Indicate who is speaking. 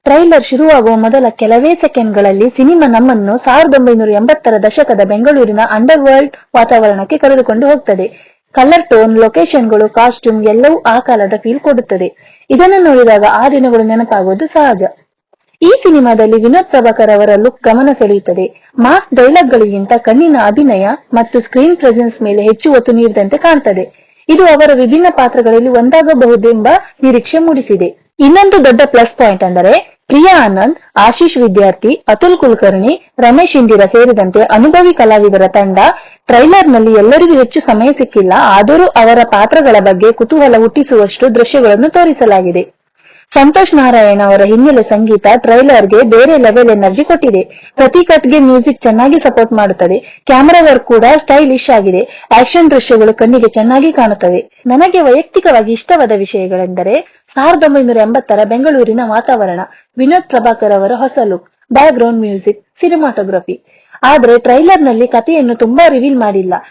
Speaker 1: Trailer ಶುರುವಾಗುವ ಮೊದಲ ಕೆಲವೇ ಸೆಕೆಂಡ್ಗಳಲ್ಲಿ cinema ನಮ್ಮನ್ನು 1980ರ ದಶಕದ ಬೆಂಗಳೂರಿನ ಅಂಡರ್ ವರ್ಲ್ಡ್ ವಾತಾವರಣಕ್ಕೆ ಕರೆದುಕೊಂಡು ಹೋಗ್ತದೆ. ಕಲರ್ ಟೋನ್, ಲೊಕೇಶನ್ಗಳು, ಕಾಸ್ಟ್ಯೂಮ್ ಎಲ್ಲವೂ ಆ ಕಾಲದ ಫೀಲ್ ಕೊಡುತ್ತದೆ. ಇದನ್ನು ನೋಡಿದಾಗ ಆ ದಿನಗಳು ನೆನಪಾಗೋದು ಸಹಜ. ಈ ಸಿನಿಮಾದಲ್ಲಿ ವಿನೋದ್ ಪ್ರಭಾಕರ್ ಅವರ ಲುಕ್ ಗಮನ ಸೆಳೆಯುತ್ತದೆ. ಮಾಸ್ ಡೈಲಾಗ್ಗಳಿಗಿಂತ ಕಣ್ಣಿನ ಅಭಿನಯ ಮತ್ತು ಸ್ಕ್ರೀನ್ ಪ್ರೆಸೆನ್ಸ್ ಮೇಲೆ ಹೆಚ್ಚು ಒತ್ತು ನೀಡಿದಂತೆ ಕಾಣ್ತದೆ. ಇದು ಅವರ ವಿಭಿನ್ನ ಪಾತ್ರಗಳಲ್ಲಿ ಒಂದಾಗಬಹುದೆಂಬ ನಿರೀಕ್ಷೆ ಮೂಡಿಸಿದೆ. ಇನ್ನೊಂದು ದೊಡ್ಡ ಪ್ಲಸ್ ಪಾಯಿಂಟ್ ಅಂದರೆ ಪ್ರಿಯಾ ಆನಂದ್, ಆಶೀಶ್ ವಿದ್ಯಾರ್ಥಿ, ಅತುಲ್ ಕುಲಕರ್ಣಿ, ರಮೇಶ್ ಇಂದಿರಾ ಸೇರಿದಂತೆ ಅನುಭವಿ ಕಲಾವಿದರ ತಂಡ. ಟ್ರೈಲರ್ ನಲ್ಲಿ ಎಲ್ಲರಿಗೂ ಹೆಚ್ಚು ಸಮಯ ಸಿಕ್ಕಿಲ್ಲ, ಆದರೂ ಅವರ ಪಾತ್ರಗಳ ಬಗ್ಗೆ ಕುತೂಹಲ ಹುಟ್ಟಿಸುವಷ್ಟು ದೃಶ್ಯಗಳನ್ನು ತೋರಿಸಲಾಗಿದೆ. ಸಂತೋಷ್ ನಾರಾಯಣ್ ಅವರ ಹಿನ್ನೆಲೆ ಸಂಗೀತ ಟ್ರೈಲರ್ಗೆ ಬೇರೆ ಲೆವೆಲ್ ಎನರ್ಜಿ ಕೊಟ್ಟಿದೆ. ಪ್ರತಿ ಕಟ್ಗೆ ಮ್ಯೂಸಿಕ್ ಚೆನ್ನಾಗಿ ಸಪೋರ್ಟ್ ಮಾಡುತ್ತದೆ. ಕ್ಯಾಮೆರಾ ವರ್ಕ್ ಕೂಡ ಸ್ಟೈಲಿಶ್ ಆಗಿದೆ. ಆಕ್ಷನ್ ದೃಶ್ಯಗಳು ಕಣ್ಣಿಗೆ ಚೆನ್ನಾಗಿ ಕಾಣುತ್ತವೆ. ನನಗೆ ವೈಯಕ್ತಿಕವಾಗಿ ಇಷ್ಟವಾದ ವಿಷಯಗಳೆಂದರೆ 1980ರ ಬೆಂಗಳೂರಿನ ವಾತಾವರಣ, ವಿನೋದ್ ಪ್ರಭಾಕರ್ ಅವರ ಹೊಸ look, back ground music, cinematography. ಆದ್ರೆ ಟ್ರೈಲರ್ ನಲ್ಲಿ ಕಥೆಯನ್ನು ತುಂಬಾ ರಿವೀಲ್ ಮಾಡಿಲ್ಲ.